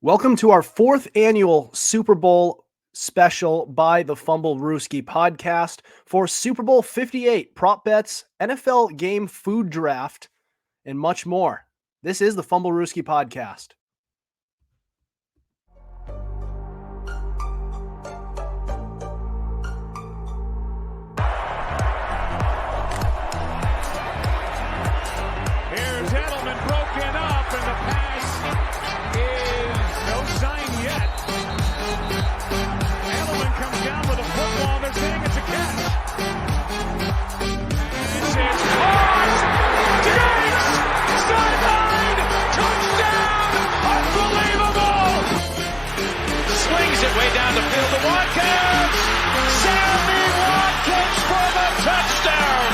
Welcome to our fourth annual Super Bowl special by the Fumblerooski podcast for Super Bowl 58 prop bets, NFL game food draft, and much more. This is the Fumblerooski podcast. Here's Edelman broken up, and the pass is no sign yet. Edelman comes down with a football. They're saying it's a catch. It's caught. Diggs! Sideline! Touchdown! Unbelievable! Swings it way down the field to Watkins. Sammy Watkins for the touchdown.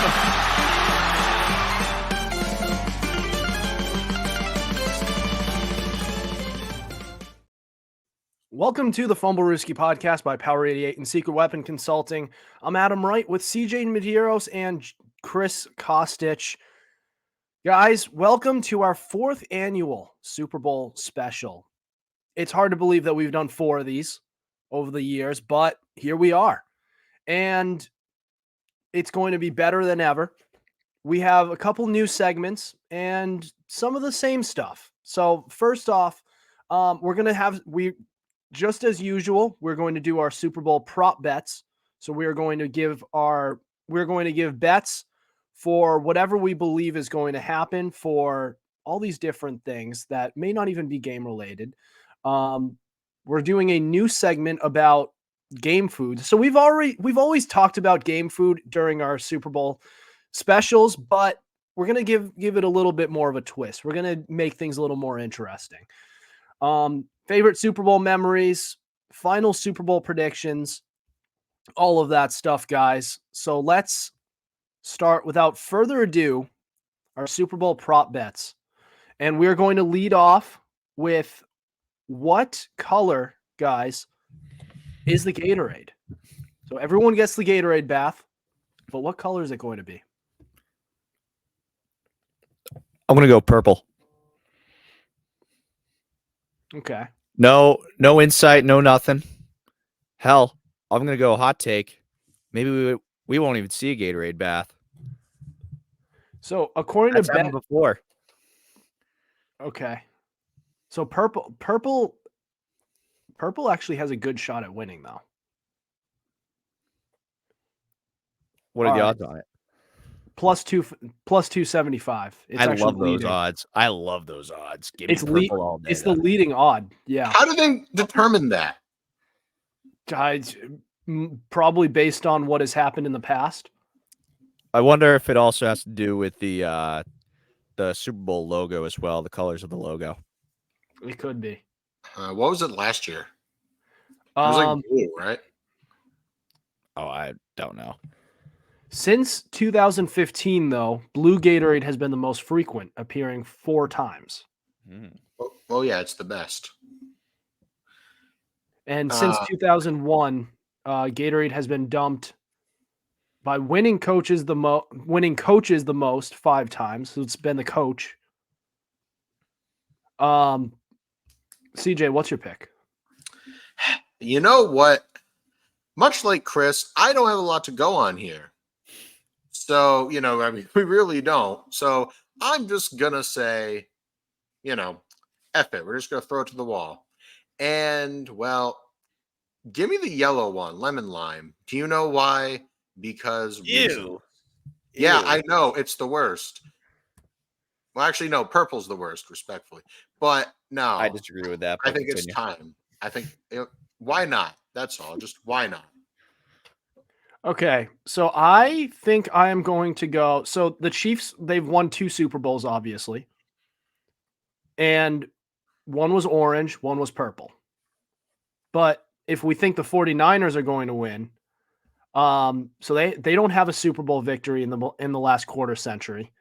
Welcome to the Fumblerooski podcast by Power 88 and Secret Weapon Consulting. I'm Adam Wright with CJ Medeiros and Chris Costich. Guys, welcome to our fourth annual Super Bowl special. It's hard to believe that we've done four of these over the years, but here we are. And it's going to be better than ever. We have a couple new segments and some of the same stuff. So first off, just as usual, we're going to do our Super Bowl prop bets. So we're going to give bets for whatever we believe is going to happen for all these different things that may not even be game related. We're doing a new segment about game food. So we've always talked about game food during our Super Bowl specials, but we're going to give it a little bit more of a twist. We're going to make things a little more interesting. Favorite Super Bowl memories, final Super Bowl predictions, all of that stuff, guys. So let's start without further ado, our Super Bowl prop bets. And we're going to lead off with what color, guys, is the Gatorade? So everyone gets the Gatorade bath, but what color is it going to be? I'm going to go purple. Okay. No insight, no nothing. Hell, I'm going to go hot take. Maybe we won't even see a Gatorade bath. So according That's to Ben before. Okay. So purple actually has a good shot at winning though. What are the odds on it? Plus 275. I love those odds. I love those odds. Give me purple all day. It's the leading odd. Yeah. How do they determine that? Guys, probably based on what has happened in the past. I wonder if it also has to do with the Super Bowl logo as well, the colors of the logo. It could be. What was it last year? It was like blue, right? Oh, I don't know. Since 2015, though, blue Gatorade has been the most frequent, appearing 4 times. Well, yeah, it's the best. And since 2001, Gatorade has been dumped by winning coaches the most 5 times. So it's been the coach. CJ, what's your pick? You know what? Much like Chris, I don't have a lot to go on here. So, we really don't. So I'm just going to say, F it. We're just going to throw it to the wall. And, well, give me the yellow one, lemon lime. Do you know why? Because Ew. Yeah, I know. It's the worst. Well, actually, no, purple's the worst, respectfully. But no. I disagree with that. I think it's time. Why not? That's all. Just why not? Okay, so I think I am going to go. So the Chiefs, they've won 2 Super Bowls, obviously. And one was orange, one was purple. But if we think the 49ers are going to win, so they don't have a Super Bowl victory in the last quarter century.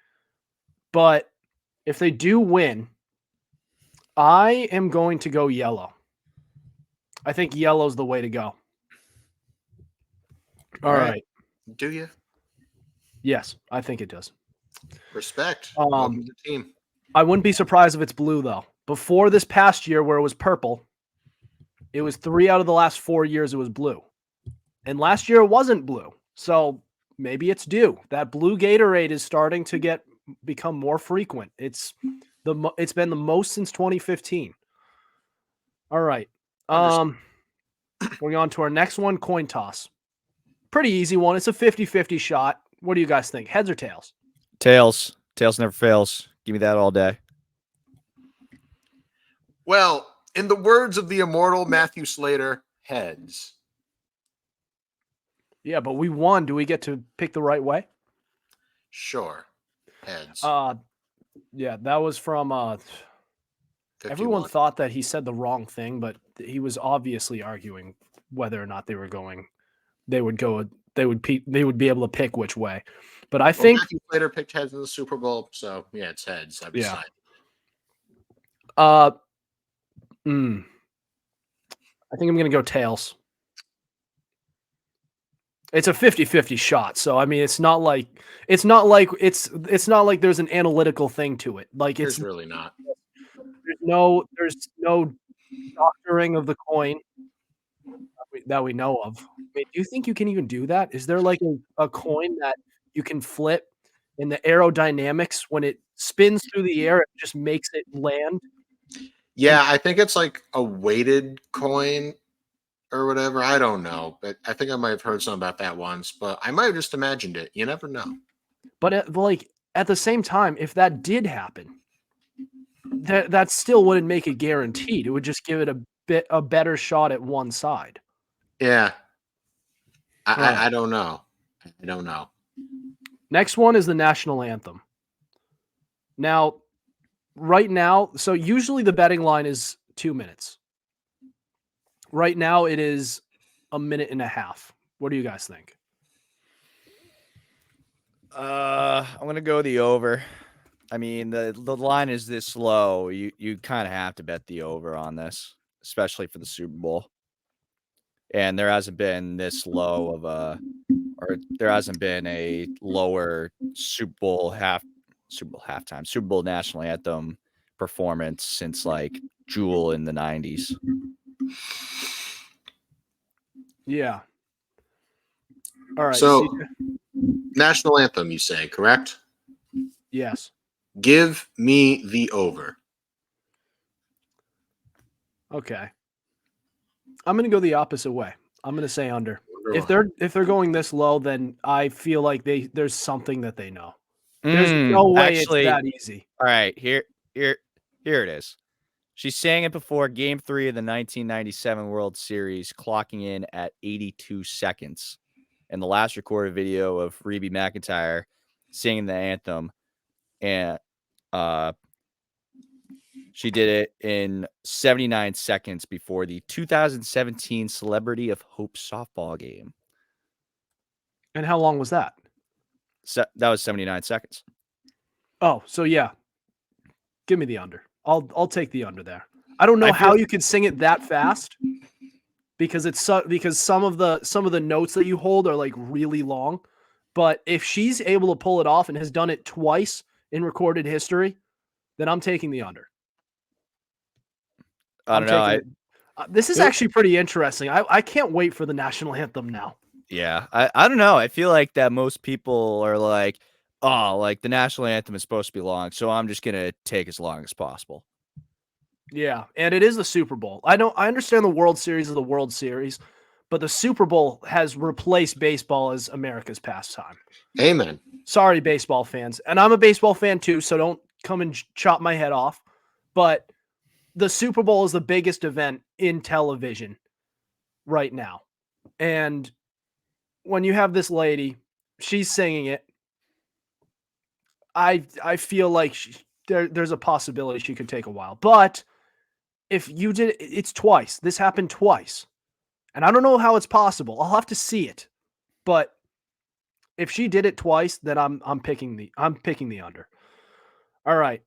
But if they do win, I am going to go yellow. I think yellow's the way to go. All right. Do you? Yes, I think it does. Respect. Welcome to the team. I wouldn't be surprised if it's blue, though. Before this past year where it was purple, it was 3 out of the last 4 years it was blue. And last year it wasn't blue. So maybe it's due. That blue Gatorade is starting to become more frequent. It's been the most since 2015. All right. Going on to our next one, coin toss. Pretty easy one. It's a 50-50 shot. What do you guys think? Heads or tails? Tails. Tails never fails. Give me that all day. Well, in the words of the immortal Matthew Slater, heads. Yeah, but we won. Do we get to pick the right way? Sure. Heads. Yeah, that was from 51. everyone thought that he said the wrong thing, but he was obviously arguing whether or not they would be able to pick which way. But I think Matthew Slater picked heads in the Super Bowl, so yeah, it's heads. I've Yeah. decided. I think I'm going to go tails. It's a 50-50 shot. So I mean, it's not like there's an analytical thing to it. Like It's really not. There's no doctoring of the coin that we know of. I mean, do you think you can even do that? Is there like a coin that you can flip and the aerodynamics when it spins through the air, it just makes it land? Yeah, I think it's like a weighted coin or whatever. I don't know, but I think I might have heard something about that once, but I might have just imagined it. You never know. But at the same time, if that did happen, that still wouldn't make it guaranteed. It would just give it a better shot at one side. Yeah. Right. I don't know. I don't know. Next one is the national anthem. Now, right now, so usually the betting line is 2 minutes. Right now, it is a minute and a half. What do you guys think? I'm gonna go the over. I mean, the line is this low. You kind of have to bet the over on this, especially for the Super Bowl. And there hasn't been this low of there hasn't been a lower Super Bowl national anthem performance since like Jewel in the 90s. Yeah. All right. So, CJ? national anthem, you say, correct? Yes. Give me the over. Okay. I'm going to go the opposite way. I'm going to say under. If they're going this low, then I feel like there's something that they know. There's no way actually, it's that easy. All right, here it is. She sang it before Game 3 of the 1997 World Series, clocking in at 82 seconds. And the last recorded video of Rebe McEntire singing the anthem, and she did it in 79 seconds before the 2017 Celebrity of Hope softball game. And how long was that? So that was 79 seconds. Oh, so yeah. Give me the under. I'll take the under there. I don't know how you could sing it that fast because some of the notes that you hold are like really long. But if she's able to pull it off and has done it twice in recorded history, then I'm taking the under. I don't know. This is actually pretty interesting. I can't wait for the national anthem now. Yeah, I don't know. I feel like that most people are like, oh, like the national anthem is supposed to be long, so I'm just gonna take as long as possible. Yeah, and it is the Super Bowl. I understand the World Series is the World Series, but the Super Bowl has replaced baseball as America's pastime. Amen. Sorry, baseball fans. And I'm a baseball fan too, so don't come and chop my head off. But the Super Bowl is the biggest event in television right now. And when you have this lady, she's singing it. I feel like there's a possibility she could take a while. But if you did it's twice. This happened twice. And I don't know how it's possible. I'll have to see it. But if she did it twice, then I'm picking the under. All right.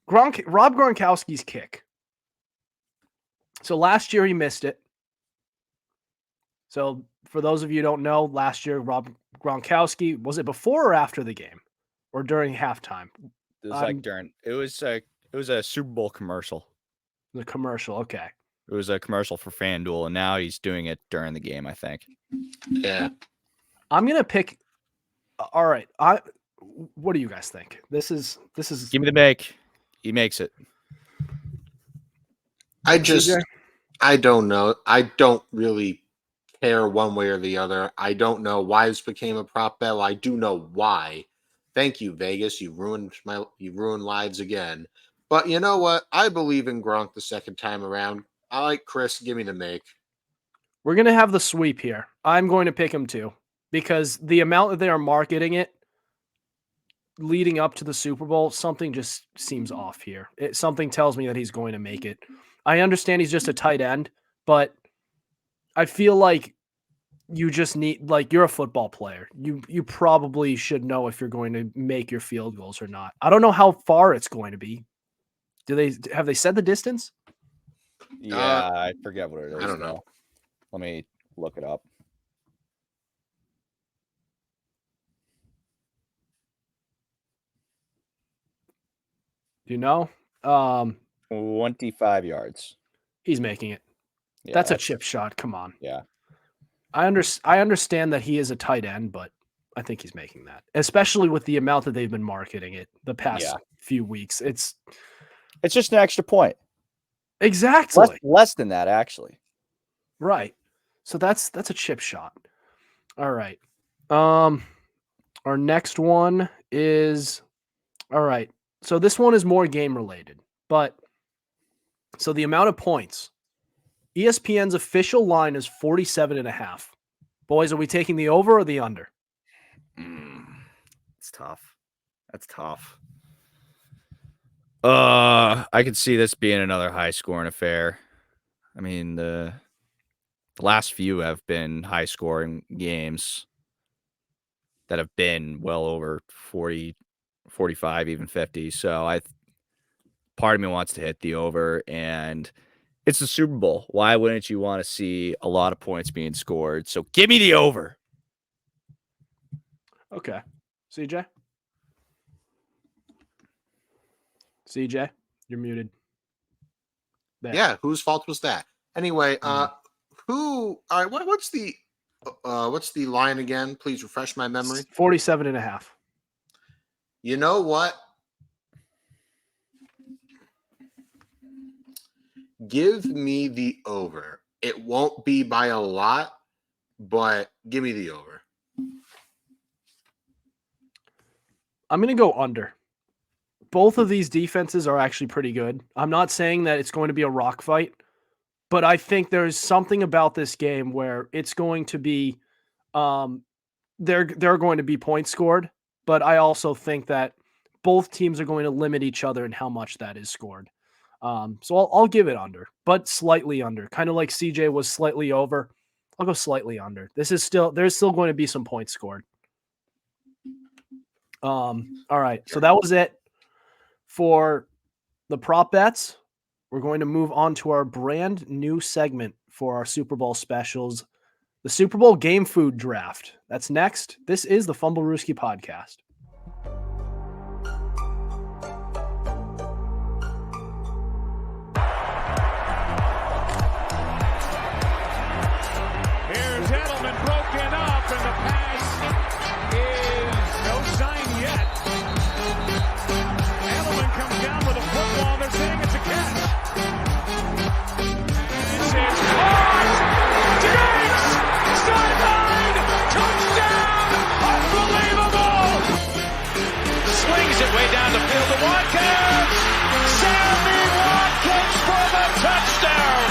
Rob Gronkowski's kick. So last year he missed it. So for those of you who don't know, last year Rob Gronkowski, was it before or after the game? Or during halftime? It was like during. It was like It was a Super Bowl commercial. The commercial. Okay. It was a commercial for FanDuel, and now he's doing it during the game, I think. Yeah. I'm going to pick. All right. What do you guys think? This is. Give me the make. He makes it. CJ? I don't know. I don't really care one way or the other. I don't know why this became a prop bet. Well, I do know why. Thank you, Vegas. You ruined lives again. But you know what? I believe in Gronk the second time around. I like Chris. Give me the make. We're going to have the sweep here. I'm going to pick him too, because the amount that they are marketing it leading up to the Super Bowl, something just seems off here. Something tells me that he's going to make it. I understand he's just a tight end, but I feel like you just need, like, you're a football player. You probably should know if you're going to make your field goals or not. I don't know how far it's going to be. Have they said the distance? Yeah, I forget what it is. I don't know. Let me look it up. Do you know? 25 yards. He's making it. Yeah, That's a chip shot. Come on. Yeah. I understand that he is a tight end, but I think he's making that, especially with the amount that they've been marketing it the past few weeks. It's just an extra point. Exactly. Less than that, actually. Right. So that's a chip shot. All right. Our next one is, all right. So this one is more game related, but so the amount of points, ESPN's official line is 47.5. Boys, are we taking the over or the under? It's tough. That's tough. I could see this being another high scoring affair. I mean, the last few have been high scoring games that have been well over 40, 45, even 50. So part of me wants to hit the over, and it's the Super Bowl. Why wouldn't you want to see a lot of points being scored? So give me the over. Okay. CJ? CJ, you're muted. There. Yeah, whose fault was that? Anyway, all right, what's the line again? Please refresh my memory. 47.5. You know what? Give me the over. It won't be by a lot, but give me the over. I'm going to go under. Both of these defenses are actually pretty good. I'm not saying that it's going to be a rock fight, but I think there's something about this game where it's going to be there are going to be points scored, but I also think that both teams are going to limit each other in how much that is scored. So I'll give it under, but slightly under. Kind of like CJ was slightly over. I'll go slightly under. There's still going to be some points scored. All right. So that was it for the prop bets. We're going to move on to our brand new segment for our Super Bowl specials, the Super Bowl game food draft. That's next. This is the Fumblerooski podcast. Here's Edelman broken up, and the pass is no sign yet. Edelman comes down with a football. They're saying it's a catch. This is caught. Diggs! Sideline! Touchdown! Unbelievable! Swings it way down the field to Watkins. Sammy Watkins for the touchdown.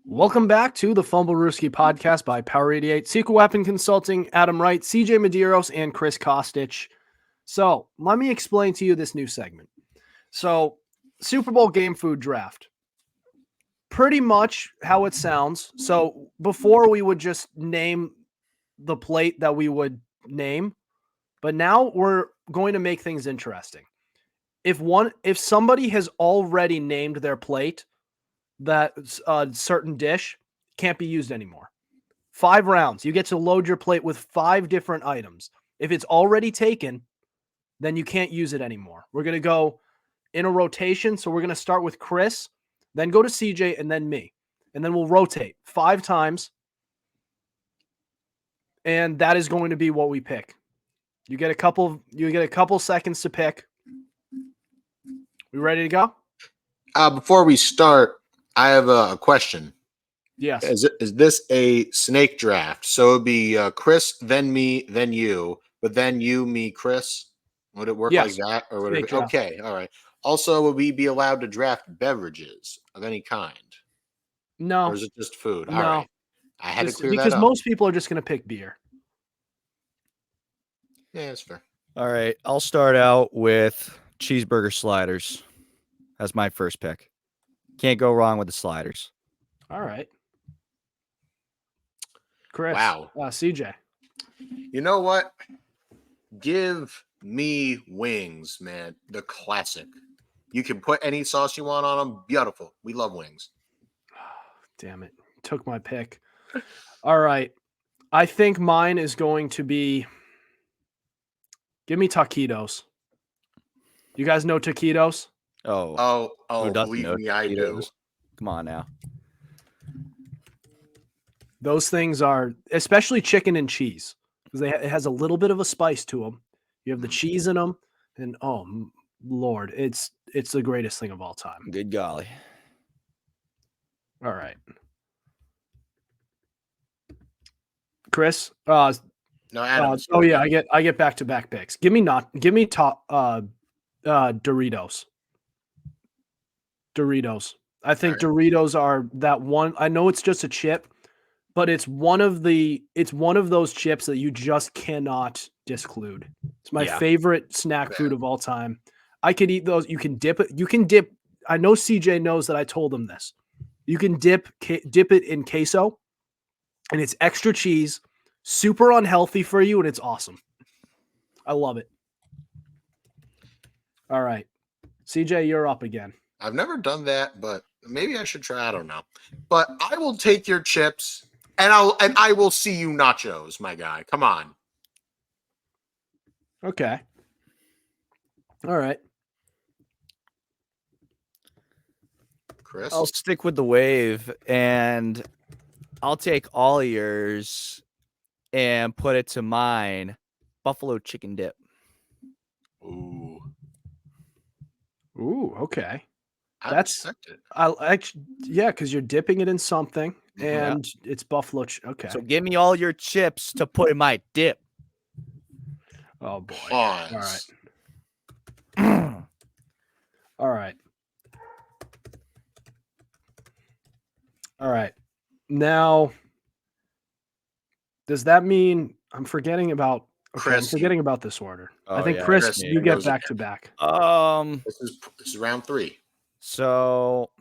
Welcome back to the Fumblerooski podcast by Power 88, Secret Weapon Consulting, Adam Wright, CJ Medeiros, and Chris Costich. So let me explain to you this new segment. So Super Bowl game food draft, pretty much how it sounds. So before we would just name the plate that we would name, but now we're going to make things interesting. If somebody has already named their plate, that certain dish can't be used anymore. 5 rounds. You get to load your plate with 5 different items. If it's already taken, then you can't use it anymore. We're going to go in a rotation. So we're going to start with Chris, then go to CJ, and then me. And then we'll rotate 5 times. And that is going to be what we pick. You get a couple seconds to pick. We ready to go? Before we start, I have a question. Yes. Is this a snake draft? So it'd be Chris, then me, then you, but then you, me, Chris. Would it work like that, or would it? Okay, all right. Also, would we be allowed to draft beverages of any kind? No. Or is it just food? No. All right. I had to clear that because up. most people are just going to pick beer. Yeah, that's fair. All right. I'll start out with cheeseburger sliders as my first pick. Can't go wrong with the sliders. All right. Chris. Wow. CJ. You know what? Give me wings, man. The classic. You can put any sauce you want on them. Beautiful. We love wings. Damn it. Took my pick. All right. I think mine is going to be, give me taquitos. You guys know taquitos? Oh, who doesn't believe know me, I do. taquitos? Come on now. Those things are, especially chicken and cheese, because it has a little bit of a spice to them. You have the cheese in them, and oh Lord, it's the greatest thing of all time. Good golly. All right, Chris. No, Adam. Oh yeah, I get back-to-back picks. Give me top Doritos. Doritos. I think Doritos are that one. I know it's just a chip, but it's one of those chips that you just cannot disclude. It's my favorite snack food of all time. I could eat those. You can dip it. You can dip. I know CJ knows that I told him this. You can dip it in queso, and it's extra cheese, super unhealthy for you, and it's awesome. I love it. All right, CJ, you're up again. I've never done that, but maybe I should try. I don't know. But I will take your chips, and I will see you nachos, my guy. Come on. Okay. All right. Chris? I'll stick with the wave, and I'll take all of yours and put it to mine. Buffalo chicken dip. Ooh, Okay. That's because you're dipping it in something, and it's buffalo. Okay. So give me all your chips to put in my dip. Oh boy. Pause. All right. All right. All right. Now, does that mean I'm forgetting about? Okay, I'm forgetting about this order. I think Chris, you get back to back. This is round 3. So,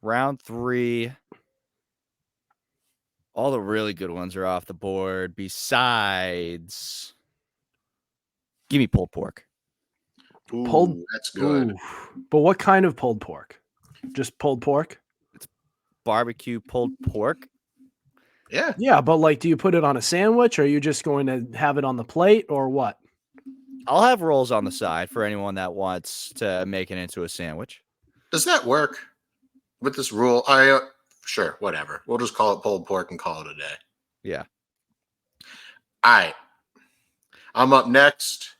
round 3. All the really good ones are off the board. Besides, give me pulled pork. Ooh, that's good. Ooh. But what kind of pulled pork? Just pulled pork? It's barbecue pulled pork. Yeah. Yeah, but like, do you put it on a sandwich, or are you just going to have it on the plate, or what? I'll have rolls on the side for anyone that wants to make it into a sandwich. Does that work with this rule? Sure, whatever. We'll just call it pulled pork and call it a day. Yeah. All right. I'm up next.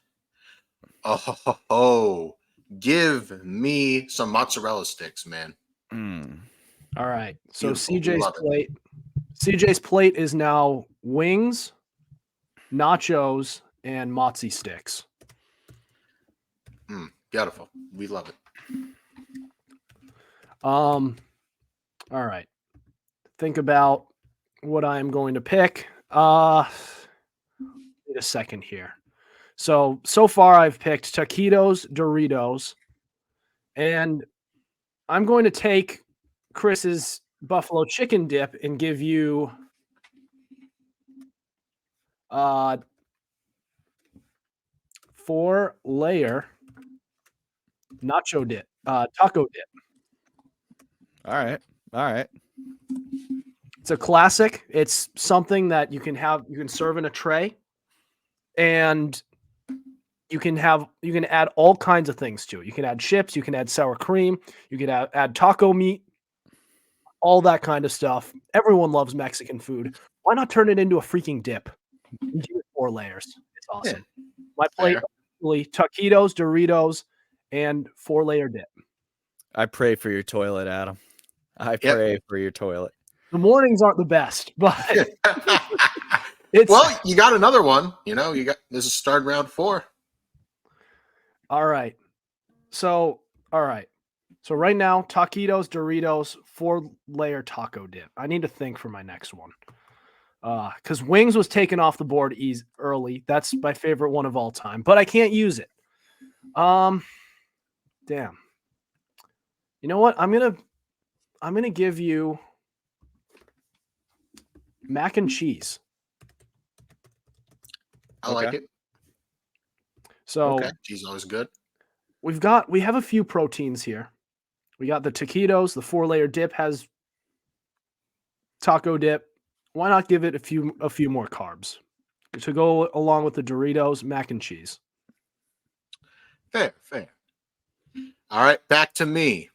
Oh, give me some mozzarella sticks, man. All right. So Beautiful. CJ's plate is now wings, nachos, and mozzie sticks. Beautiful. We love it. All right. Think about what I'm going to pick. Wait a second here. So far I've picked taquitos, Doritos, and I'm going to take Chris's buffalo chicken dip and give you 4-layer nacho dip, taco dip. All right. It's a classic. It's something that you can serve in a tray, and you can add all kinds of things to it. You can add chips, you can add sour cream, you can add taco meat, all that kind of stuff. Everyone loves Mexican food. Why not turn it into a freaking dip? You do it 4 layers. It's awesome. My plate, really, taquitos, Doritos, and 4-layer dip. I pray for your toilet, Adam. I pray for your toilet. The mornings aren't the best, but it's well, you got another one. This is starting round 4. All right. So right now, taquitos, Doritos, 4-layer taco dip. I need to think for my next one. Because wings was taken off the board early. That's my favorite one of all time, but I can't use it. Damn. You know what? I'm gonna give you mac and cheese. I like it. So cheese is always good. We have a few proteins here. We got the taquitos. The 4-layer dip has taco dip. Why not give it a few more carbs to go along with the Doritos, mac and cheese? Fair. All right, back to me.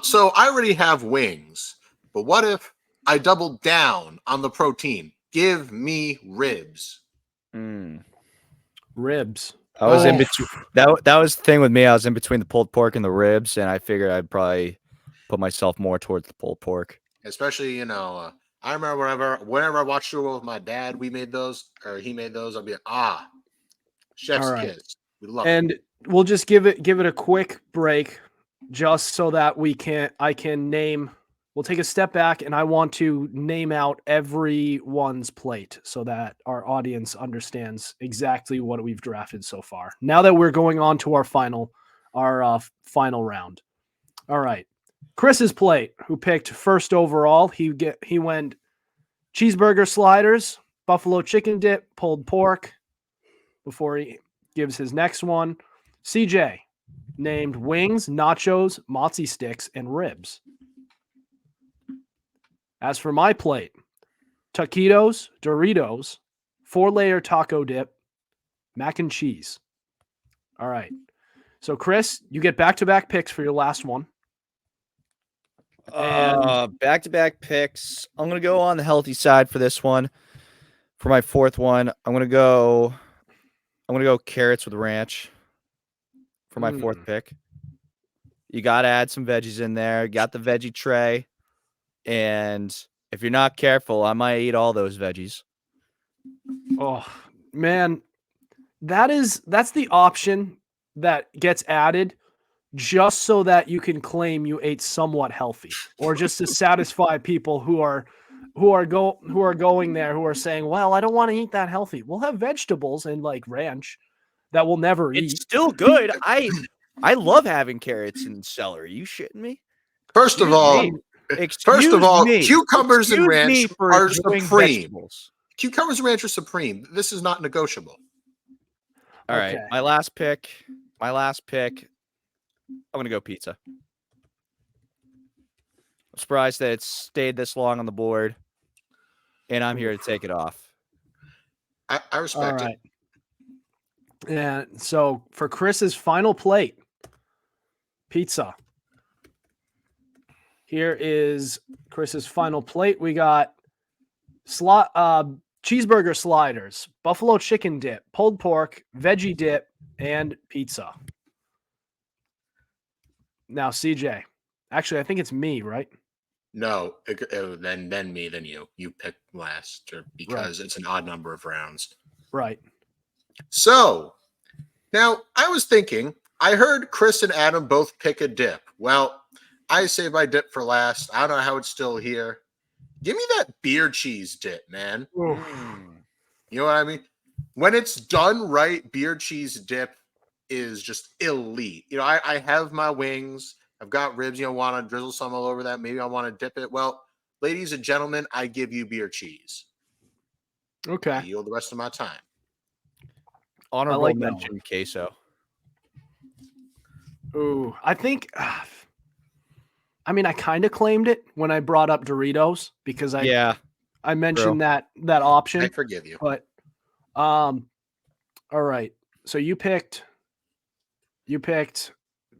So I already have wings, but what if I double down on the protein? Give me ribs. Ribs. I was in between. That was the thing with me. I was in between the pulled pork and the ribs, and I figured I'd probably put myself more towards the pulled pork. Especially, I remember whenever I watched Super Bowl with my dad, he made those. I'd be like, chef's kiss. We love it. And we'll just give it a quick break, just so that I can name. We'll take a step back, and I want to name out everyone's plate so that our audience understands exactly what we've drafted so far. Now that we're going on to our final round. All right. Chris's plate, who picked first overall, he went cheeseburger sliders, buffalo chicken dip, pulled pork before he gives his next one. CJ named wings, nachos, mozzie sticks, and ribs. As for my plate, taquitos, Doritos, 4-layer taco dip, mac and cheese. All right. So, Chris, you get back-to-back picks for your last one. Back-to-back picks. I'm going to go on the healthy side for this one. For my 4th one, I'm going to go carrots with ranch for my 4th pick. You got to add some veggies in there. Got the veggie tray. And if you're not careful, I might eat all those veggies. Oh, man. That's the option that gets added just so that you can claim you ate somewhat healthy, or just to satisfy people who are going there, who are saying, well, I don't want to eat that healthy. We'll have vegetables and like ranch that we'll never eat. It's still good. I love having carrots and celery. You shitting me? First of all, cucumbers and ranch are supreme. Vegetables. Cucumbers and ranch are supreme. This is not negotiable. All right. My last pick. I'm going to go pizza. I'm surprised that it's stayed this long on the board, and I'm here to take it off. I respect it. And so for Chris's final plate, pizza. Here is Chris's final plate. We got cheeseburger sliders, buffalo chicken dip, pulled pork, veggie dip, and pizza. Now, CJ. Actually, I think it's me, right? No, then me, then you. You pick last, because it's an odd number of rounds. Right. So, now I was thinking, I heard Chris and Adam both pick a dip. Well, I saved my dip for last. I don't know how it's still here. Give me that beer cheese dip, man. You know what I mean? When it's done right, beer cheese dip is just elite. I have my wings. I've got ribs. Want to drizzle some all over that. Maybe I want to dip it. Well, ladies and gentlemen, I give you beer cheese. Okay. I yield the rest of my time. Honorable mention queso. Ooh, I think I mean, I kind of claimed it when I brought up Doritos because I mentioned that option. I forgive you. But all right. So you picked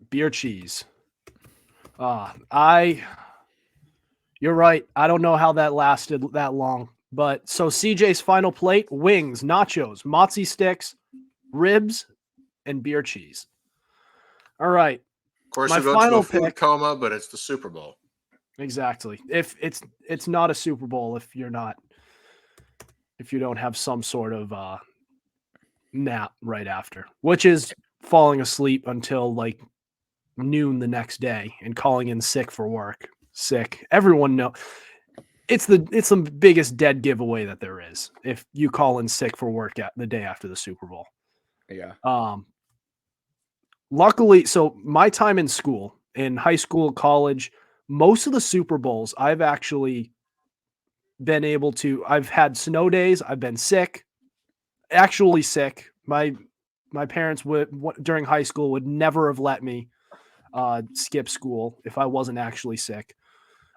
beer cheese. You're right. I don't know how that lasted that long. But so CJ's final plate: wings, nachos, mozzie sticks, ribs, and beer cheese. All right. Of course, My you go to final a food pick- coma, but it's the Super Bowl. Exactly. If it's not a Super Bowl if you don't have some sort of nap right after, which is falling asleep until like noon the next day and calling in sick for work. Sick. Everyone know it's the biggest dead giveaway that there is if you call in sick for work at the day after the Super Bowl. Yeah. Luckily, so my time in school, in high school, college, most of the Super Bowls I've actually been able to. I've had snow days. I've been sick, actually sick. My parents would during high school would never have let me skip school if I wasn't actually sick.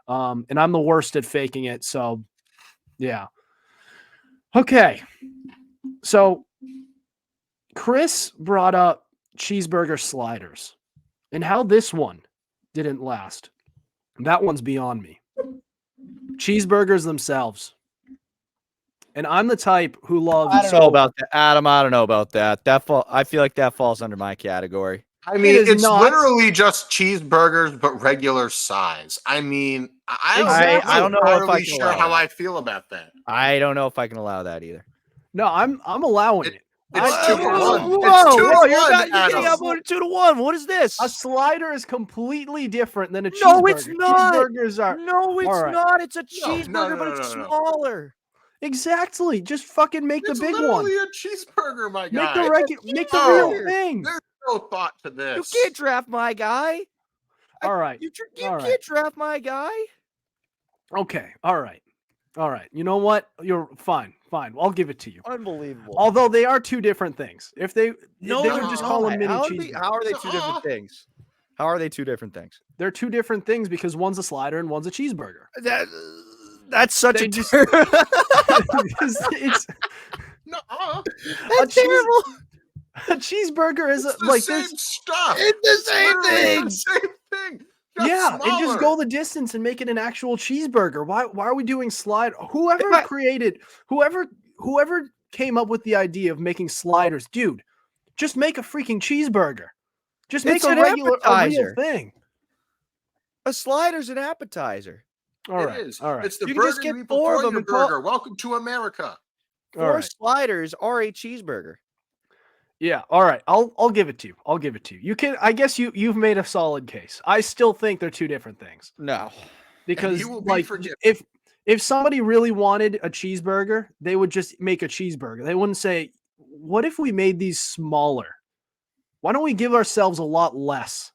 And I'm the worst at faking it. So, yeah. Okay. So, Chris brought up cheeseburger sliders and how this one didn't last. That one's beyond me. Cheeseburgers themselves. And I'm the type who loves. I don't know about that, Adam. I don't know about that. I feel like that falls under my category. I mean, is it's not. literally just cheeseburgers, but regular size. I mean, Exactly. I don't know if I entirely can sure allow how that. I feel about that. I don't know if I can allow that either. No, I'm allowing it. It's 2 for 1. Whoa, It's 2 for you're 1, not. You're getting Adam. outvoted 2-1. What is this? A slider is completely different than a cheeseburger. No, it's not. Cheeseburgers are No, it's all right. not. It's a No, cheeseburger, but it's no. smaller. Exactly. Just fucking make It's the big one. literally a cheeseburger, my Make guy. make the real thing. There's no thought to You this. can't draft my guy. All right. You All can't right. draft my guy. Okay. All right. You know what? You're fine. I'll give it to you. Unbelievable. Although they are two different things. If they No, they they're would just not. call them mini How cheeseburgers. are they two different things? How are they two different things? They're two different things because one's a slider and one's a cheeseburger. That's such They a just- it's No, That's terrible. a cheeseburger is it's the like same there's stuff. It's the same Literally thing. the same thing. Just yeah, and just smaller. go the distance and make it an actual cheeseburger. Why are we doing slide? Whoever came up with the idea of making sliders, dude, just make a freaking cheeseburger. Just make It's a an a real appetizer. thing. A slider's an appetizer. All It right. is. All right. It's the You can just burger get you eat 4 of before them your and call- burger. Welcome to America. All 4 right. sliders are a cheeseburger. Yeah, all right. I'll give it to you. You can I guess you've made a solid case. I still think they're two different things. No. Because you will be like forgiven. if somebody really wanted a cheeseburger, they would just make a cheeseburger. They wouldn't say, "What if we made these smaller? Why don't we give ourselves a lot less?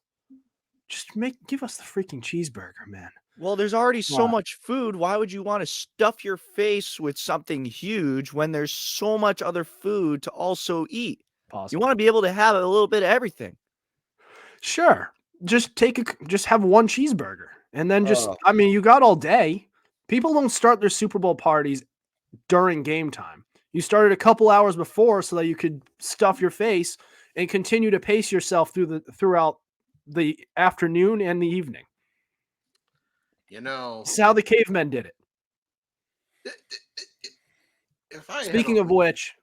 Just give us the freaking cheeseburger, man." Well, there's already so Why? much food. Why would you want to stuff your face with something huge when there's so much other food to also eat? You Possible. want to be able to have a little bit of everything. Sure. Just have one cheeseburger and then Oh. I mean, you got all day. People don't start their Super Bowl parties during game time. You started a couple hours before so that you could stuff your face and continue to pace yourself throughout the afternoon and the evening. You know, This is how the cavemen did it. if I Speaking of which,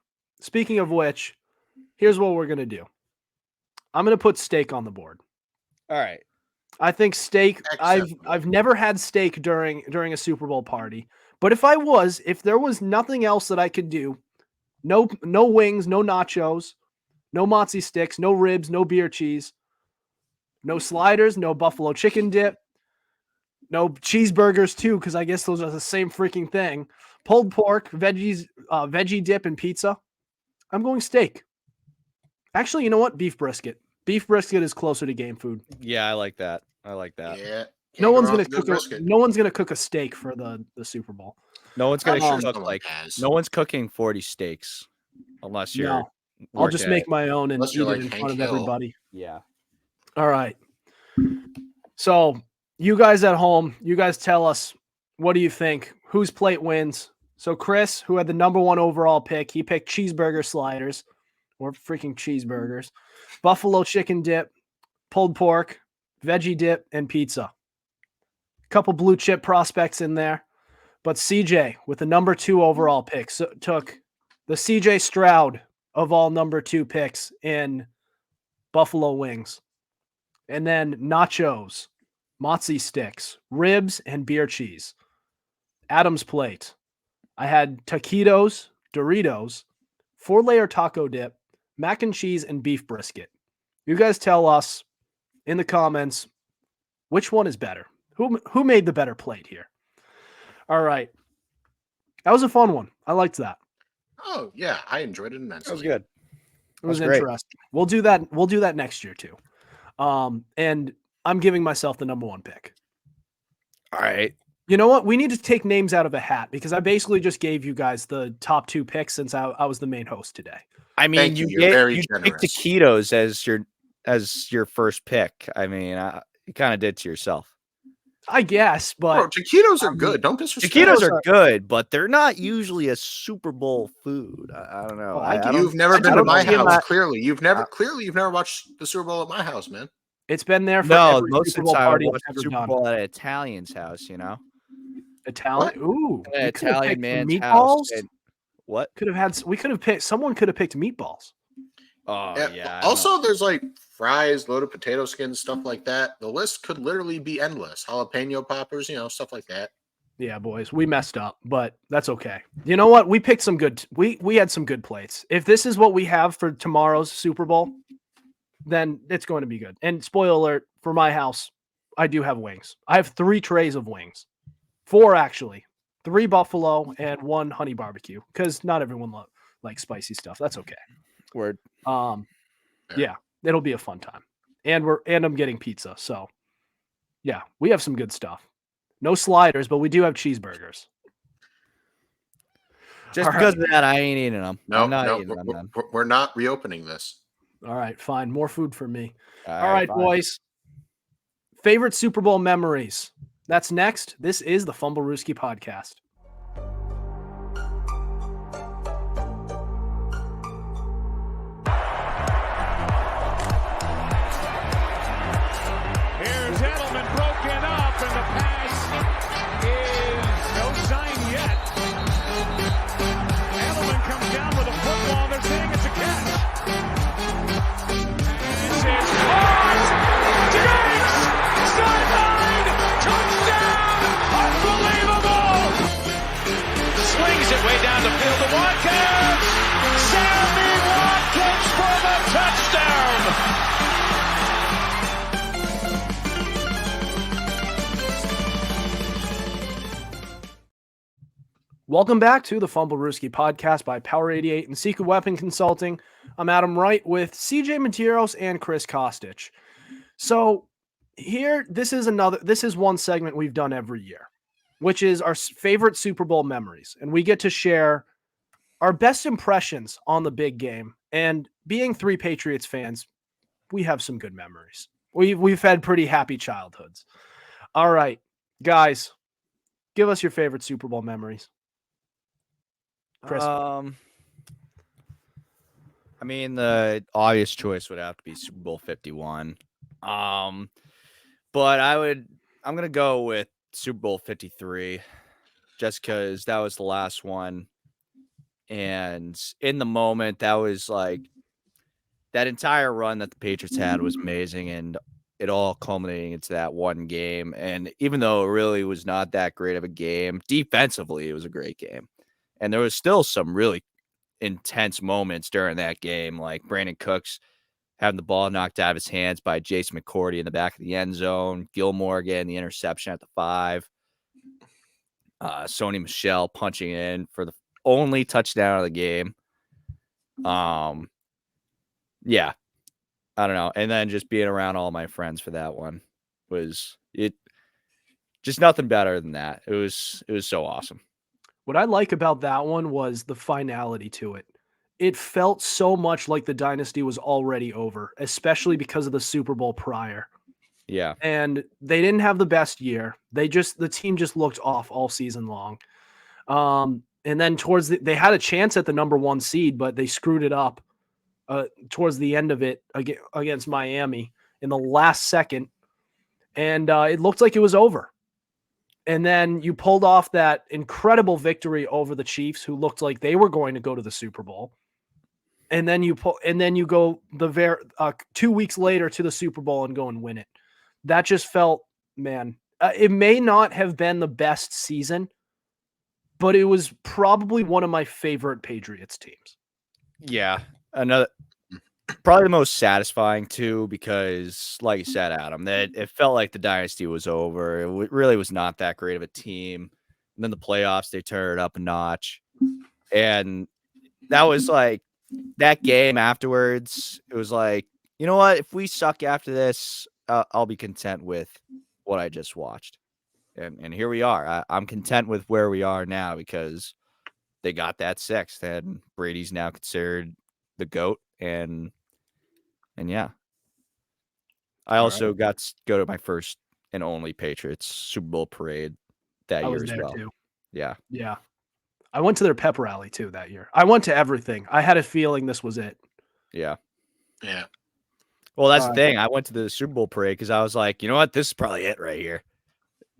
here's what we're gonna do. I'm gonna put steak on the board. All right. I think steak. Acceptable. I've never had steak during a Super Bowl party, but if there was nothing else that I could do, no wings, no nachos, no mozzie sticks, no ribs, no beer cheese, no sliders, no buffalo chicken dip, no cheeseburgers too, because I guess those are the same freaking thing. Pulled pork, veggies, veggie dip, and pizza. I'm going steak. Actually, you know what? Beef brisket. Beef brisket is closer to game food. Yeah, I like that. Yeah. No one's gonna gonna cook a steak for the Super Bowl. No one's gonna I'm cook someone like has. no one's cooking 40 steaks unless you're. No, I'll just working make at- my own and Unless eat you're it like in Hank front of Hill. everybody. Yeah. All right. So You guys at home, you guys tell us, what do you think? Whose plate wins? So Chris, who had the number 1 overall pick, he picked cheeseburger sliders or freaking cheeseburgers, buffalo chicken dip, pulled pork, veggie dip, and pizza. A couple blue chip prospects in there. But CJ, with the number 2 overall pick, took the CJ Stroud of all number 2 picks in buffalo wings. And then nachos, mozzie sticks, ribs, and beer cheese. Adam's plate. I had taquitos, Doritos, 4-layer taco dip, mac and cheese, and beef brisket. You guys tell us in the comments which one is better. Who made the better plate here? All right. That was a fun one. I liked that. Oh, yeah. I enjoyed it immensely. That was good. It was That's great. interesting. We'll do that. We'll do that next year too. And I'm giving myself the number 1 pick. All right. You know what? We need to take names out of a hat because I basically just gave you guys the top 2 picks since I was the main host today. I mean, Thank you. you You're very picked generous. taquitos as your first pick. I mean, you kind of did to yourself. I guess, but Bro, taquitos are good. Don't disrespect. Taquitos are good, but they're not usually a Super Bowl food. I don't know. Oh, I don't- You've never I been to don't my see 'em house. at- Clearly, you've never watched the Super Bowl at my house, man. it's been there for No, every most Super of Bowl the time I party watch I've the ever Super done. Bowl at an Italian's house. You know, Italian. Ooh, an we could have Italian picked man's meatballs. house. And what? We could have picked. Someone could have picked meatballs. Oh Yeah, yeah. I don't know. Also, there's like fries, loaded potato skins, stuff like that. The list could literally be endless. Jalapeno poppers, stuff like that. Yeah, boys, we messed up, but that's okay. You know what? We picked some good. We had some good plates. If this is what we have for tomorrow's Super Bowl, then it's going to be good. And spoiler alert, for my house, I do have wings. I have 3 trays of wings, 4 actually, 3 buffalo and 1 honey barbecue because not everyone likes spicy stuff. That's okay. Word. Yeah, it'll be a fun time, and I'm getting pizza. So, yeah, we have some good stuff. No sliders, but we do have cheeseburgers. Just All because of that, I ain't eating them. No, I'm not no, eating them. Then. we're not reopening this. All right, fine. More food for me. All right, fine. boys. Favorite Super Bowl memories. That's next. This is the Fumblerooski podcast. Here's Edelman broken up, and the pass is no sign yet. Edelman comes down with a football. They're saying it's a catch. This is caught. Diggs! Sideline! Touchdown! Unbelievable! Swings it way down the field to Watkins. Sammy Watkins for the touchdown! Welcome back to the Fumblerooski podcast by Power 88 and Secret Weapon Consulting. I'm Adam Wright with CJ Medeiros and Chris Costich. So here, this is one segment we've done every year, which is our favorite Super Bowl memories. And we get to share our best impressions on the big game. And being 3 Patriots fans, we have some good memories. We've had pretty happy childhoods. All right, guys, give us your favorite Super Bowl memories. Chris. I mean, the obvious choice would have to be Super Bowl 51. But I'm gonna go with Super Bowl 53, just because that was the last one, and in the moment, that was like that entire run that the Patriots had was amazing, and it all culminating into that one game. And even though it really was not that great of a game, defensively, it was a great game. And there was still some really intense moments during that game, like Brandon Cooks having the ball knocked out of his hands by Jason McCourty in the back of the end zone, Gilmore getting the interception at the 5, Sony Michel punching in for the only touchdown of the game. Yeah, I don't know. And then just being around all my friends for that one was just nothing better than that. It was so awesome. What I like about that one was the finality to it. It felt so much like the dynasty was already over, especially because of the Super Bowl prior. Yeah. and they didn't have the best year. The team just looked off all season long. And then they had a chance at the number 1 seed, but they screwed it up towards the end of it against Miami in the last second. And it looked like it was over. And then you pulled off that incredible victory over the Chiefs, who looked like they were going to go to the Super Bowl. And then you go 2 weeks later to the Super Bowl and go and win it. That just felt, man, it may not have been the best season, but it was probably one of my favorite Patriots teams. Yeah. Probably the most satisfying too, because like you said, Adam, that it felt like the dynasty was over. It really was not that great of a team. And then the playoffs, they turned it up a notch. And that was like that game afterwards. It was like, you know what? If we suck after this, I'll be content with what I just watched. And here we are. I'm content with where we are now because they got that 6th, and Brady's now considered the GOAT. And yeah, I also got to go to my first and only Patriots Super Bowl parade that year as well. Too. Yeah. Yeah. I went to their pep rally too that year. I went to everything. I had a feeling this was it. Yeah. Yeah. Well, that's the thing. I went to the Super Bowl parade because I was like, you know what? This is probably it right here.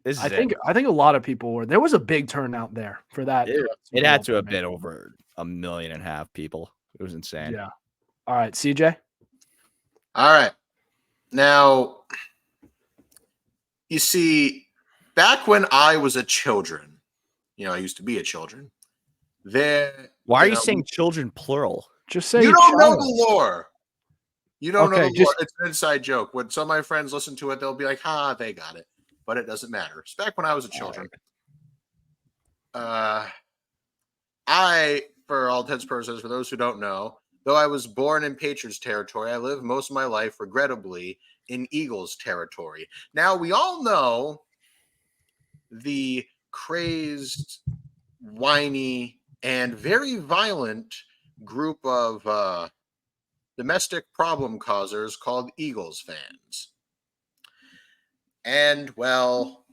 This is I think a lot of people were. There was a big turnout there for that. It had to have been over 1.5 million people. It was insane. Yeah. All right, CJ. All right. Now, you see, back when I was a children, I used to be a children. Why are you saying children plural? Just say you don't know the lore. You don't know the lore. It's an inside joke. When some of my friends listen to it, they'll be like, they got it. But it doesn't matter. It's back when I was a children. I, for all intents and purposes, for those who don't know, though I was born in Patriots territory, I lived most of my life, regrettably, in Eagles territory. Now, we all know the crazed, whiny, and very violent group of domestic problem causers called Eagles fans. And, well,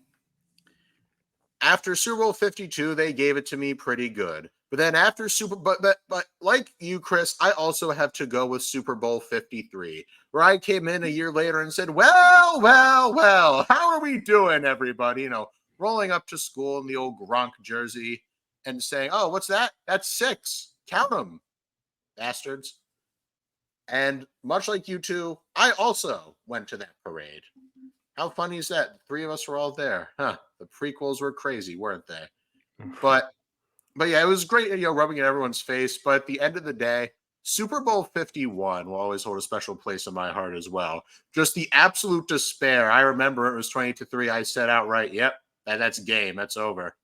after Super Bowl 52, they gave it to me pretty good. But then after but like you, Chris, I also have to go with Super Bowl 53, where I came in a year later and said, well, how are we doing, everybody? Rolling up to school in the old Gronk jersey and saying, oh, what's that? That's 6. Count them, bastards. And much like you two, I also went to that parade. How funny is that? 3 of us were all there. Huh. The prequels were crazy, weren't they? But yeah, it was great, rubbing in everyone's face. But at the end of the day, Super Bowl 51 will always hold a special place in my heart as well. Just the absolute despair. I remember it was 20-3. I said outright, yep, that's game. That's over.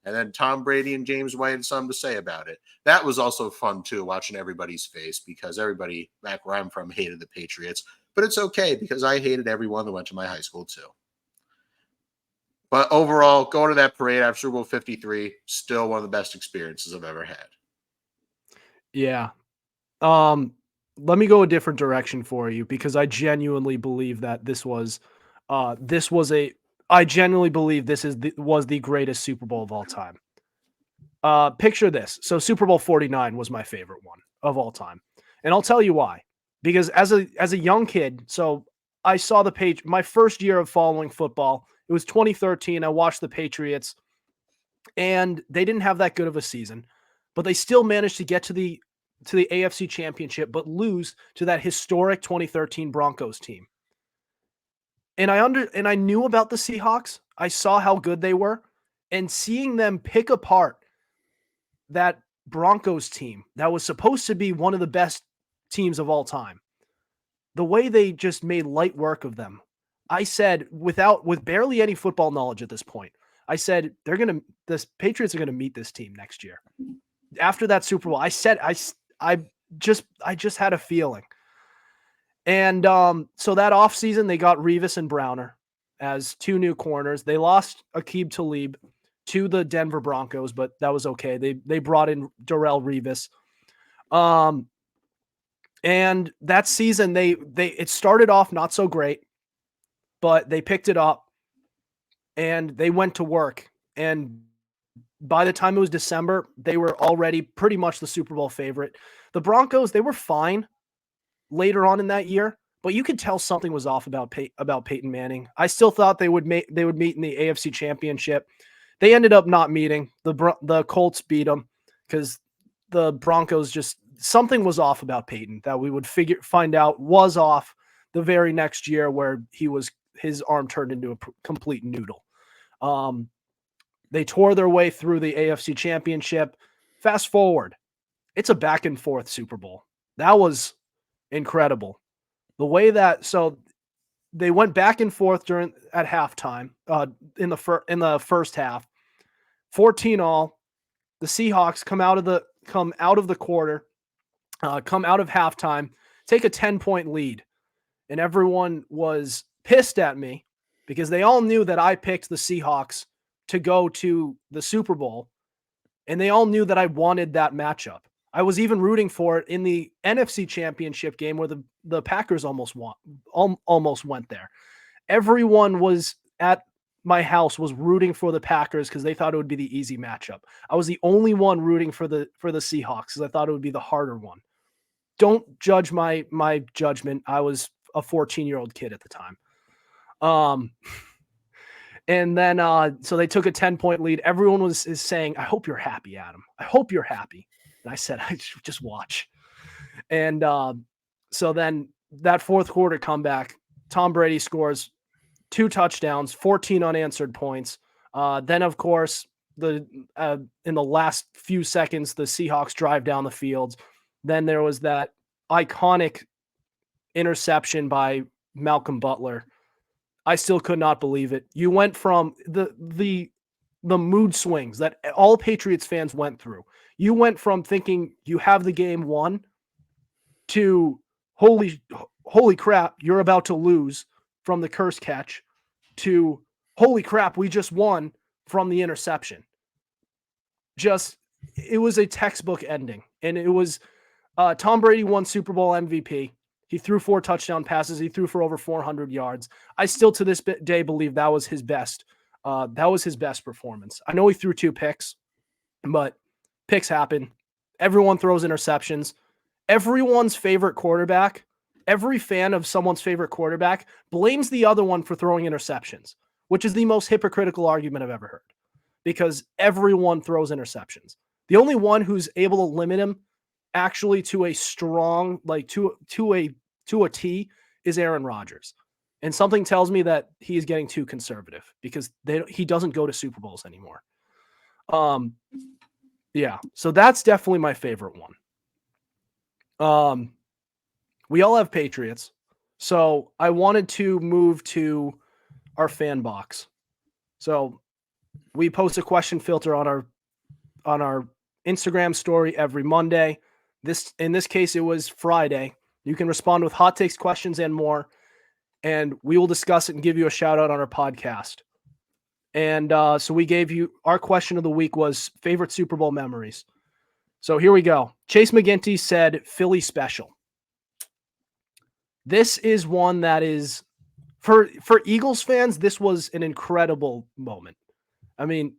And then Tom Brady and James White had something to say about it. That was also fun, too, watching everybody's face, because everybody back where I'm from hated the Patriots. But it's okay, because I hated everyone that went to my high school, too. But overall, going to that parade after Super Bowl 53, still one of the best experiences I've ever had. Yeah. Let me go a different direction for you, because I genuinely believe that I genuinely believe this was the greatest Super Bowl of all time. Picture this. So Super Bowl 49 was my favorite one of all time. And I'll tell you why. Because as a young kid, so I saw my first year of following football. It was 2013. I watched the Patriots, and they didn't have that good of a season, but they still managed to get to the AFC Championship, but lose to that historic 2013 Broncos team. And I knew about the Seahawks. I saw how good they were, and seeing them pick apart that Broncos team that was supposed to be one of the best teams of all time, the way they just made light work of them. I said, with barely any football knowledge at this point, I said the Patriots are gonna meet this team next year. After that Super Bowl, I said I just had a feeling. And so that offseason, they got Revis and Browner as 2 new corners. They lost Aqib Talib to the Denver Broncos, but that was okay. They brought in Darrelle Revis. And that season, it started off not so great. but they picked it up and they went to work. And by the time it was December, they were already pretty much the Super Bowl favorite. The Broncos, they were fine later on in that year, but you could tell something was off about Peyton Manning. I still thought they would meet in the AFC Championship. They ended up not meeting. The Colts beat them because the Broncos just something was off about Peyton that we would find out was off the very next year, where his arm turned into a complete noodle. They tore their way through the AFC Championship. Fast forward, it's a back and forth Super Bowl. That was incredible. The way that they went back and forth at halftime in the first half. 14-all. The Seahawks come out of the quarter, come out of halftime, take a 10-point lead. And everyone was pissed at me because they all knew that I picked the Seahawks to go to the Super Bowl, and they all knew that I wanted that matchup. I was even rooting for it in the NFC Championship game where the Packers almost went there. Everyone was at my house was rooting for the Packers because they thought it would be the easy matchup. I was the only one rooting for the Seahawks because I thought it would be the harder one. Don't judge my judgment. I was a 14-year-old kid at the time. And then so they took a 10-point lead. Everyone is saying, "I hope you're happy, Adam. I hope you're happy." And I said, "I just watch." And so then that fourth quarter comeback, Tom Brady scores 2 touchdowns, 14 unanswered points. Then, of course, in the last few seconds, the Seahawks drive down the field. Then there was that iconic interception by Malcolm Butler. I still could not believe it. You went from the mood swings that all Patriots fans went through. You went from thinking you have the game won to holy crap, you're about to lose from the curse catch, to holy crap, we just won from the interception. It was a textbook ending. And it was Tom Brady won Super Bowl MVP. He threw 4 touchdown passes. He threw for over 400 yards. I still to this day believe that was his best. That was his best performance. I know he threw 2 picks, but picks happen. Everyone throws interceptions. Everyone's favorite quarterback, every fan of someone's favorite quarterback blames the other one for throwing interceptions, which is the most hypocritical argument I've ever heard because everyone throws interceptions. The only one who's able to limit him actually to a strong, like to a T is Aaron Rodgers. And something tells me that he's getting too conservative because he doesn't go to Super Bowls anymore. Yeah, so that's definitely my favorite one. We all have Patriots, so I wanted to move to our fan box. So we post a question filter on our Instagram story every Monday. In this case, it was Friday. You can respond with hot takes, questions, and more, and we will discuss it and give you a shout out on our podcast. And so we gave you our question of the week was favorite Super Bowl memories. So here we go. Chase McGinty said Philly special. This is one that is for Eagles fans. This was an incredible moment. I mean,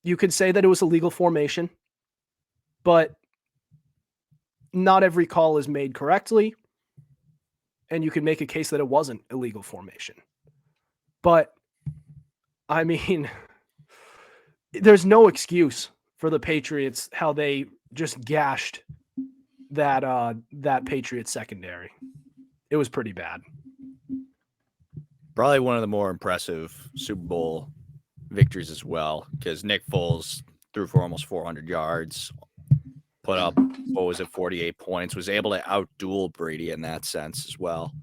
you could say that it was a legal formation, but not every call is made correctly. And you can make a case that it wasn't illegal formation. But I mean, there's no excuse for the Patriots how they just gashed that Patriots secondary. It was pretty bad. Probably one of the more impressive Super Bowl victories as well, because Nick Foles threw for almost 400 yards, put up, 48 points, was able to outduel Brady in that sense as well.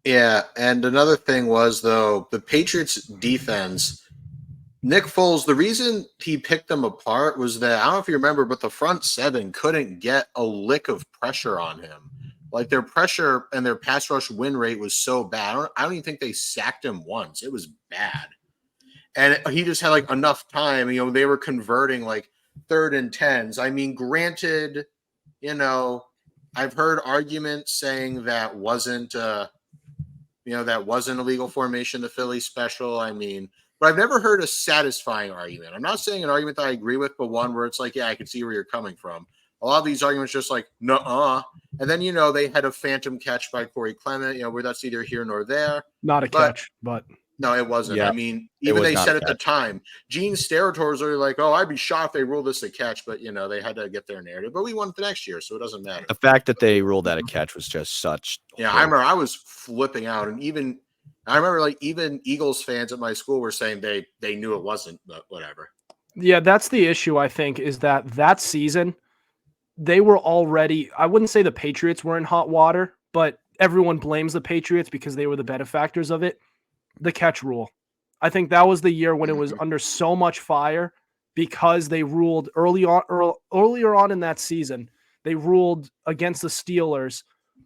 Yeah, and another thing was, though, the Patriots defense, Nick Foles, the reason he picked them apart was that, I don't know if you remember, but the front seven couldn't get a lick of pressure on him. Like, their pressure and their pass rush win rate was so bad. I don't even think they sacked him once. It was bad. And he just had, like, enough time. You know, they were converting, like, 3rd and 10s. I mean, granted, you know, I've heard arguments saying that wasn't that wasn't a legal formation, the Philly special. I mean, but I've never heard a satisfying argument. I'm not saying an argument that I agree with, but one where it's like, yeah, I can see where you're coming from. A lot of these arguments just like, nuh-uh. And then, they had a phantom catch by Corey Clement, where that's neither here nor there. Not a catch, but no, it wasn't. Yeah, I mean, even they said at the time, Gene Sterators are like, oh, I'd be shocked if they ruled this a catch, but they had to get their narrative. But we won it the next year, so it doesn't matter. The fact that they ruled that a catch was just such. Yeah, I remember I was flipping out, and I remember even Eagles fans at my school were saying they knew it wasn't, but whatever. Yeah, that's the issue, I think, is that season they were already, I wouldn't say the Patriots were in hot water, but everyone blames the Patriots because they were the benefactors of it. The catch rule. I think that was the year when it was under so much fire because they ruled earlier on in that season. They ruled against the Steelers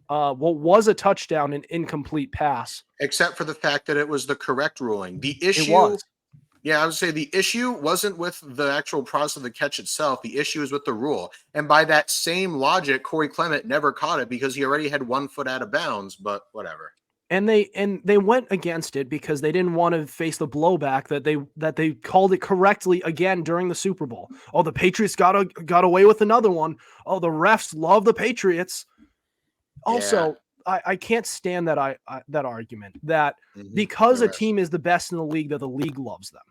what was a touchdown, an incomplete pass. Except for the fact that it was the correct ruling. The issue, I would say the issue wasn't with the actual process of the catch itself. The issue is with the rule. And by that same logic, Corey Clement never caught it because he already had 1 foot out of bounds, but whatever. And they went against it because they didn't want to face the blowback that they called it correctly again during the Super Bowl. Oh, the Patriots got away with another one. Oh, the refs love the Patriots. Also, I can't stand that that argument that because a team is the best in the league, that the league loves them.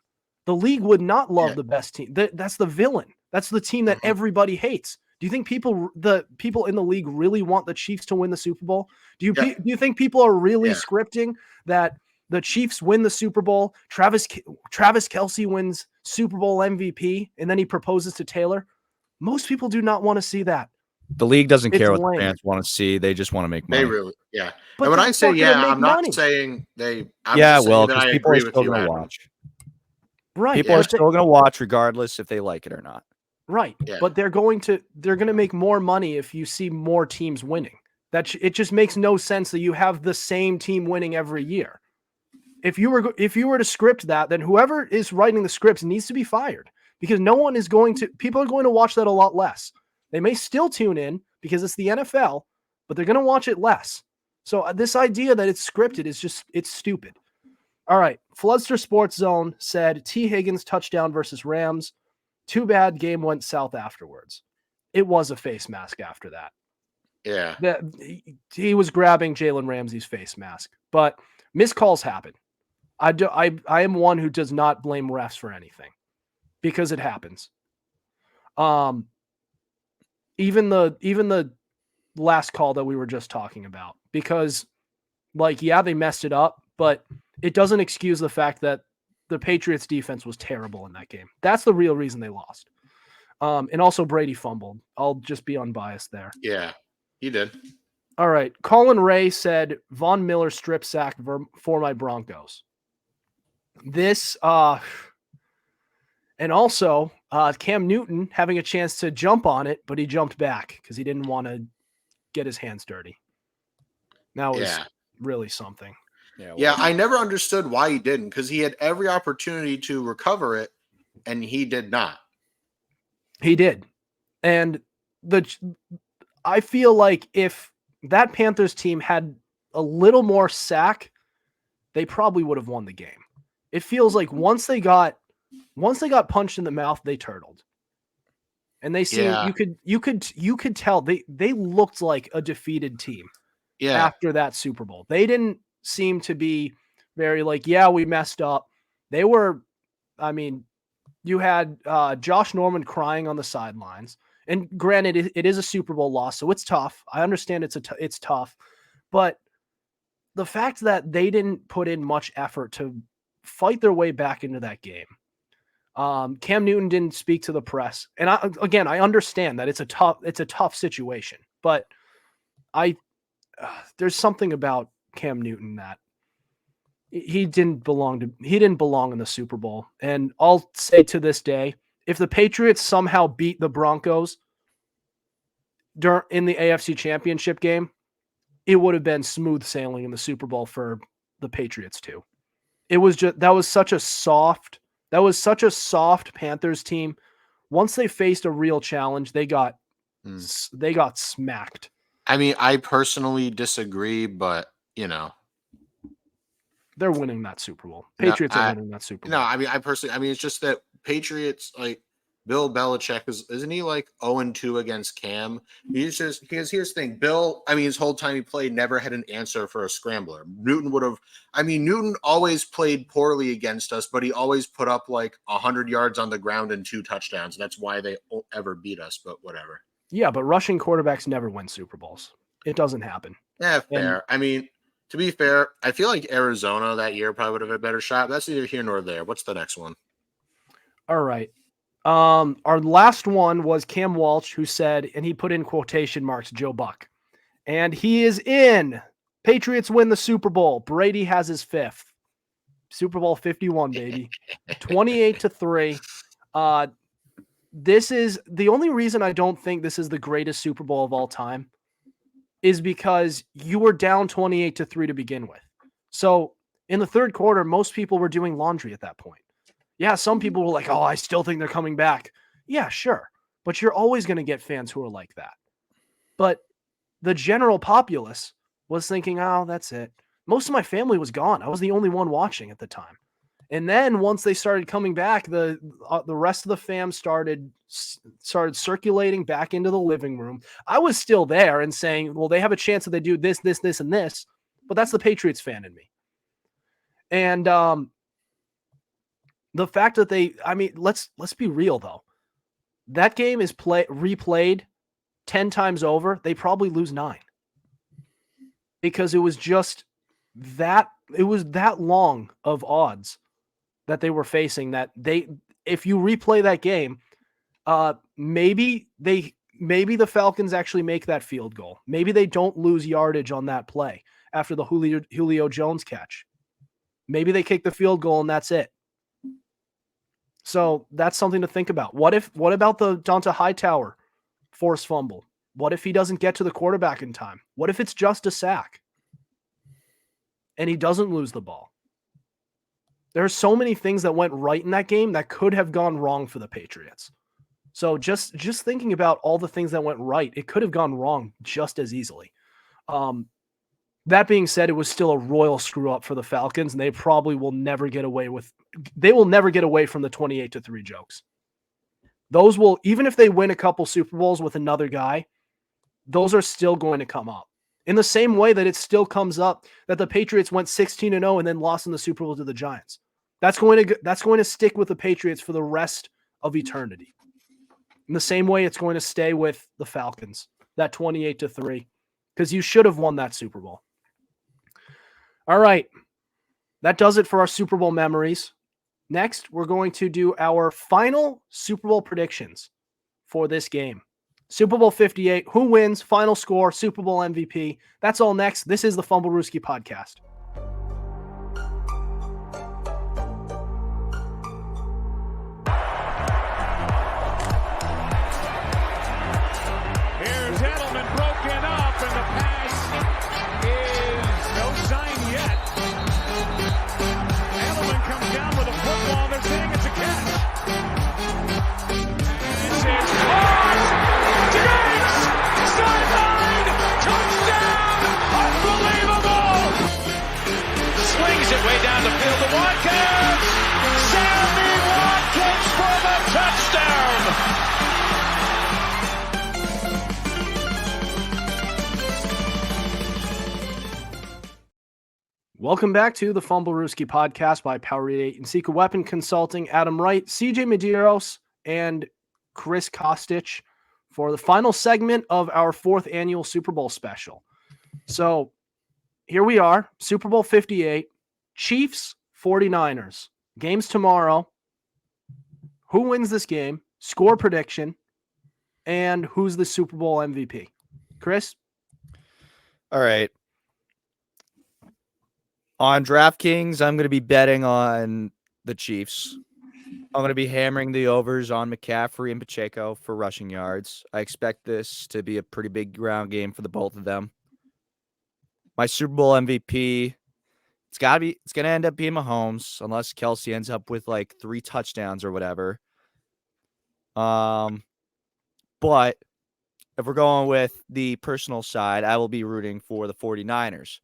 The league would not love the best team. That's the villain. That's the team that everybody hates. Do you think the people in the league really want the Chiefs to win the Super Bowl? Do you think people are really scripting that the Chiefs win the Super Bowl, Travis Kelce wins Super Bowl MVP, and then he proposes to Taylor? Most people do not want to see that. The league doesn't care what the fans want to see. They just want to make money. They really, But and when I say I'm not saying they. Well, because people are still going to watch. Right. People are still going to watch regardless if they like it or not. Right. Yeah. But they're going to make more money if you see more teams winning. It just makes no sense that you have the same team winning every year. If you were to script that, then whoever is writing the scripts needs to be fired because people are going to watch that a lot less. They may still tune in because it's the NFL, but they're going to watch it less. So this idea that it's scripted is it's stupid. All right. Floodster Sports Zone said T. Higgins touchdown versus Rams. Too bad game went south afterwards. It was a face mask after that. Yeah. He was grabbing Jalen Ramsey's face mask, but missed calls happen. I am one who does not blame refs for anything because it happens. Even the last call that we were just talking about, because they messed it up, but it doesn't excuse the fact that the Patriots defense was terrible in that game. That's the real reason they lost. And also Brady fumbled. I'll just be unbiased there. Yeah, he did. All right. Colin Ray said Von Miller strip sack for my Broncos. This, and also Cam Newton having a chance to jump on it, but he jumped back because he didn't want to get his hands dirty. That was really something. Yeah, I never understood why he didn't, because he had every opportunity to recover it, and he did not. He did. And I feel like if that Panthers team had a little more sack, they probably would have won the game. It feels like once they got punched in the mouth, they turtled. And they seemed you could tell they looked like a defeated team after that Super Bowl. They didn't seem to be very we messed up. They were, you had Josh Norman crying on the sidelines. And granted, it is a Super Bowl loss, so it's tough. I understand it's tough. But the fact that they didn't put in much effort to fight their way back into that game. Cam Newton didn't speak to the press. And I understand that it's a tough situation. But there's something about Cam Newton that he didn't belong in the Super Bowl. And I'll say to this day, if the Patriots somehow beat the Broncos in the AFC Championship game, it would have been smooth sailing in the Super Bowl for the Patriots too. That was such a soft Panthers team. Once they faced a real challenge, they got smacked. I mean, I personally disagree, but They're winning that Super Bowl. No, Patriots are winning that Super Bowl. no. I mean, it's just that Patriots, like Bill Belichick, isn't he like 0-2 against Cam? Here's the thing. Bill, I mean, his whole time he played, never had an answer for a scrambler. Newton always played poorly against us, but he always put up like 100 yards on the ground and 2 touchdowns. That's why they won't ever beat us. But whatever. Yeah, but rushing quarterbacks never win Super Bowls. It doesn't happen. Yeah, fair. I mean, to be fair, I feel like Arizona that year probably would have a better shot. That's neither here nor there. What's the next one? All right. Our last one was Cam Walsh, who said, and he put in quotation marks, Joe Buck. And he is in. Patriots win the Super Bowl. Brady has his 5th. Super Bowl 51, baby. 28-3. This is the only reason I don't think this is the greatest Super Bowl of all time is because you were down 28-3 to begin with. So in the third quarter, most people were doing laundry at that point. Yeah, some people were like, oh, I still think they're coming back. Yeah, sure. But you're always going to get fans who are like that. But the general populace was thinking, oh, that's it. Most of my family was gone. I was the only one watching at the time. And then once they started coming back, the rest of the fam started circulating back into the living room. I was still there and saying, well, they have a chance that they do this, this, this, and this. But that's the Patriots fan in me. And the fact that let's be real though. That game is replayed 10 times over. They probably lose 9 because it was just that long of odds that they were facing that if you replay that game, maybe the Falcons actually make that field goal. Maybe they don't lose yardage on that play after the Julio Jones catch. Maybe they kick the field goal and that's it. So that's something to think about. What about the Donta Hightower forced fumble? What if he doesn't get to the quarterback in time? What if it's just a sack and he doesn't lose the ball? There are so many things that went right in that game that could have gone wrong for the Patriots. So just thinking about all the things that went right, it could have gone wrong just as easily. That being said, it was still a royal screw up for the Falcons, and they probably will never get away from the 28-3 jokes. Those will, even if they win a couple Super Bowls with another guy, those are still going to come up. In the same way that it still comes up that the Patriots went 16-0 and then lost in the Super Bowl to the Giants. That's going to stick with the Patriots for the rest of eternity. In the same way it's going to stay with the Falcons, that 28-3, because you should have won that Super Bowl. All right. That does it for our Super Bowl memories. Next, we're going to do our final Super Bowl predictions for this game. Super Bowl 58, who wins, final score, Super Bowl MVP. That's all next. This is the Fumblerooski podcast. Here's Edelman broken up, and the pass is no sign yet. Edelman comes down with a football. They're saying it's a catch. It's caught. Diggs! Sideline! Touchdown! Unbelievable! Swings it way down the field to Watkins. Sammy Watkins for the touchdown! Welcome back to the Fumblerooski podcast by Powerade and Secret Weapon Consulting. Adam Wright, CJ Medeiros, and Chris Costich for the final segment of our 4th annual Super Bowl special. So here we are, Super Bowl 58, Chiefs, 49ers. Games tomorrow. Who wins this game? Score prediction. And who's the Super Bowl MVP? Chris? All right. On DraftKings, I'm going to be betting on the Chiefs. I'm going to be hammering the overs on McCaffrey and Pacheco for rushing yards. I expect this to be a pretty big ground game for the both of them. My Super Bowl MVP, it's going to end up being Mahomes unless Kelsey ends up with like 3 touchdowns or whatever. But if we're going with the personal side, I will be rooting for the 49ers.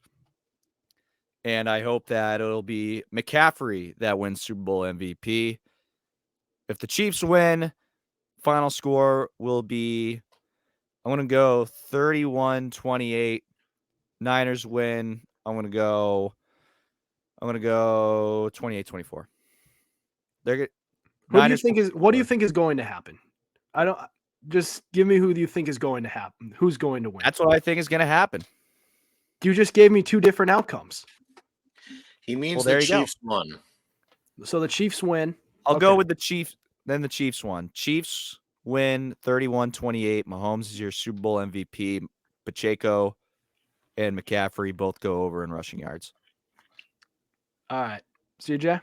And I hope that it'll be McCaffrey that wins Super Bowl MVP. If the Chiefs win, final score will be, I'm going to go 31-28. Niners win. I'm going to go 28-24. They're good. What do you think is going to happen? I don't just give me who do you think is going to happen? Who's going to win? That's what I think is going to happen. You just gave me two different outcomes. He means Well, there the you go. Chiefs won. So the Chiefs win. I'll go with the Chiefs. Then the Chiefs won. Chiefs win 31-28. Mahomes is your Super Bowl MVP. Pacheco and McCaffrey both go over in rushing yards. All right. CJ?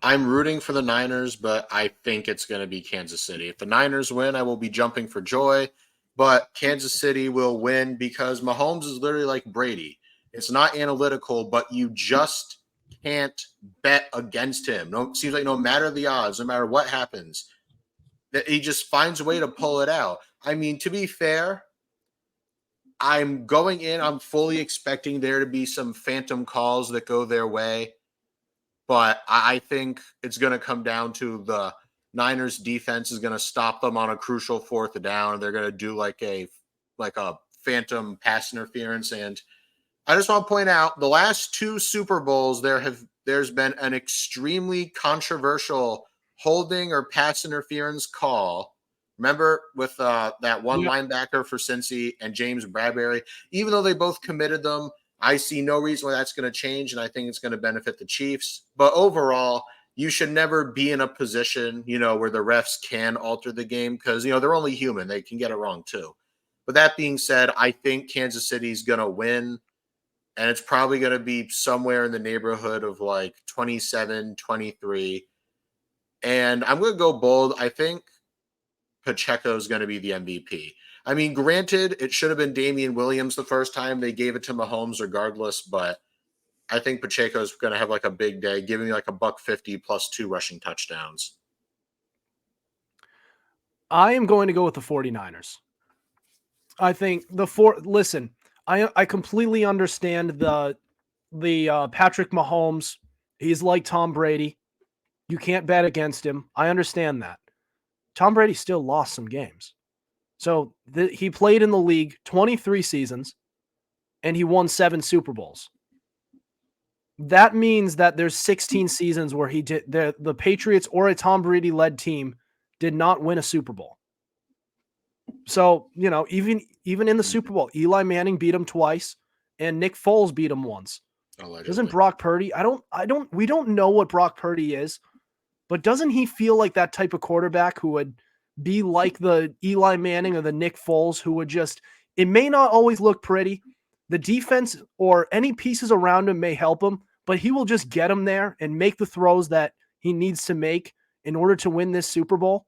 I'm rooting for the Niners, but I think it's going to be Kansas City. If the Niners win, I will be jumping for joy, but Kansas City will win because Mahomes is literally like Brady. It's not analytical, but you just can't bet against him. No, it seems like no matter the odds, no matter what happens, that he just finds a way to pull it out. I mean, to be fair, I'm going in, I'm fully expecting there to be some phantom calls that go their way. But I think it's going to come down to the Niners defense is going to stop them on a crucial fourth down. They're going to do like a phantom pass interference. And I just want to point out the last two Super Bowls, there's been an extremely controversial holding or pass interference call. Remember with that one linebacker for Cincy and James Bradbury, even though they both committed them, I see no reason why that's going to change, and I think it's going to benefit the Chiefs. But overall, you should never be in a position, where the refs can alter the game because, they're only human. They can get it wrong too. But that being said, I think Kansas City's going to win, and it's probably going to be somewhere in the neighborhood of like 27-23. And I'm going to go bold. I think Pacheco is going to be the MVP. I mean, granted, it should have been Damian Williams the first time. They gave it to Mahomes regardless, but I think Pacheco is going to have like a big day, giving me like $150 plus 2 rushing touchdowns. I am going to go with the 49ers. I think listen, I completely understand the Patrick Mahomes. He's like Tom Brady. You can't bet against him. I understand that. Tom Brady still lost some games. So he played in the league 23 seasons, and he won 7 Super Bowls. That means that there's 16 seasons where the Patriots or a Tom Brady-led team did not win a Super Bowl. So, even in the Super Bowl, Eli Manning beat him twice, and Nick Foles beat him once. Allegedly. Doesn't Brock Purdy? We don't know what Brock Purdy is, but doesn't he feel like that type of quarterback who would be like the Eli Manning or the Nick Foles who would it may not always look pretty. The defense or any pieces around him may help him, but he will just get him there and make the throws that he needs to make in order to win this Super Bowl.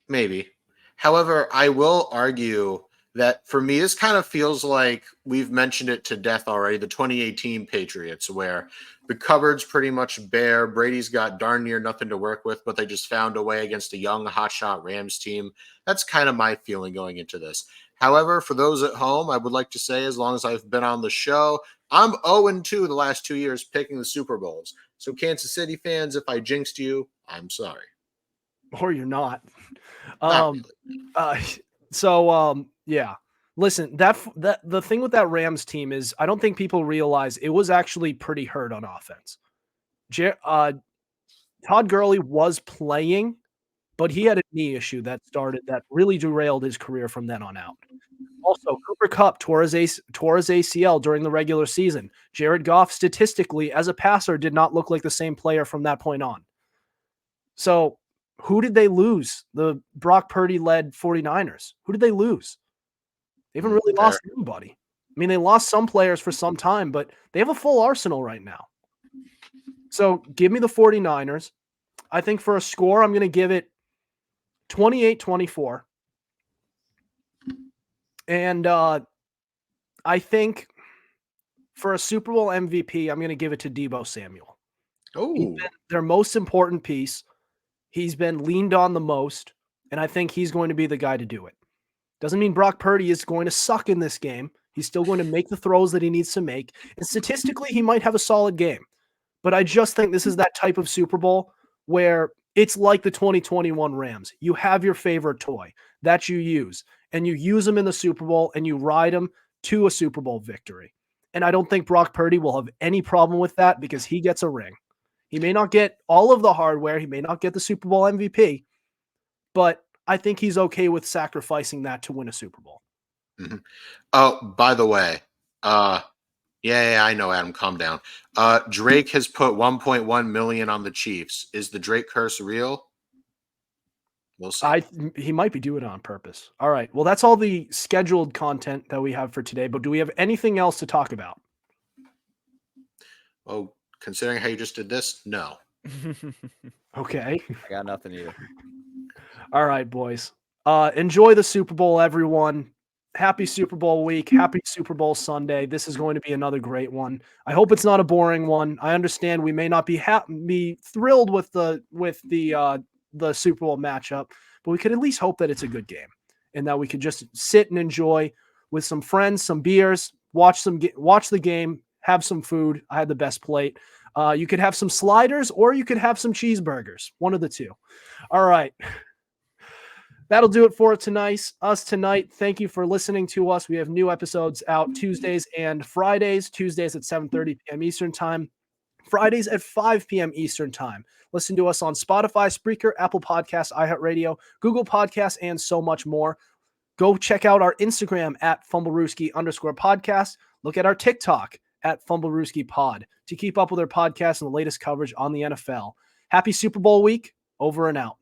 Maybe. However, I will argue that for me, this kind of feels like we've mentioned it to death already, the 2018 Patriots, where the cupboard's pretty much bare. Brady's got darn near nothing to work with, but they just found a way against a young hotshot Rams team. That's kind of my feeling going into this. However, for those at home, I would like to say, as long as I've been on the show, I'm 0-2 the last 2 years picking the Super Bowls. So Kansas City fans, if I jinxed you, I'm sorry. Or you're not. Not really. Yeah. Listen, that the thing with that Rams team is I don't think people realize it was actually pretty hurt on offense. Todd Gurley was playing, but he had a knee issue that really derailed his career from then on out. Also, Cooper Kupp tore his ACL during the regular season. Jared Goff, statistically, as a passer, did not look like the same player from that point on. So, who did they lose? The Brock Purdy-led 49ers. Who did they lose? They haven't really lost anybody. I mean, they lost some players for some time, but they have a full arsenal right now. So, give me the 49ers. I think for a score, I'm going to give it 28-24. And I think for a Super Bowl MVP, I'm going to give it to Deebo Samuel. Oh, Their most important piece. He's been leaned on the most. And I think he's going to be the guy to do it. Doesn't mean Brock Purdy is going to suck in this game. He's still going to make the throws that he needs to make. And statistically, he might have a solid game. But I just think this is that type of Super Bowl where it's like the 2021 Rams. You have your favorite toy that you use, and you use them in the Super Bowl, and you ride them to a Super Bowl victory. And I don't think Brock Purdy will have any problem with that because he gets a ring. He may not get all of the hardware. He may not get the Super Bowl MVP, but I think he's okay with sacrificing that to win a Super Bowl. Mm-hmm. Oh, by the way, yeah, I know, Adam, calm down. Drake has put 1.1 million on the Chiefs. Is the Drake curse real? We'll see. He might be doing it on purpose. All right. Well, that's all the scheduled content that we have for today, but do we have anything else to talk about? Oh, considering how you just did this, no. Okay. I got nothing either. All right, boys. Enjoy the Super Bowl, everyone. Happy Super Bowl week. Happy Super Bowl Sunday. This is going to be another great one. I hope it's not a boring one. I understand we may not be thrilled with the Super Bowl matchup, but we could at least hope that it's a good game and that we could just sit and enjoy with some friends, some beers, watch the game, have some food. I had the best plate. You could have some sliders or you could have some cheeseburgers. One of the two. All right. That'll do it for us tonight. Thank you for listening to us. We have new episodes out Tuesdays and Fridays. Tuesdays at 7:30 p.m. Eastern Time. Fridays at 5 p.m. Eastern Time. Listen to us on Spotify, Spreaker, Apple Podcasts, iHeartRadio, Google Podcasts, and so much more. Go check out our Instagram at Fumblerooski_podcast. Look at our TikTok at Fumblerooski_pod to keep up with our podcast and the latest coverage on the NFL. Happy Super Bowl week. Over and out.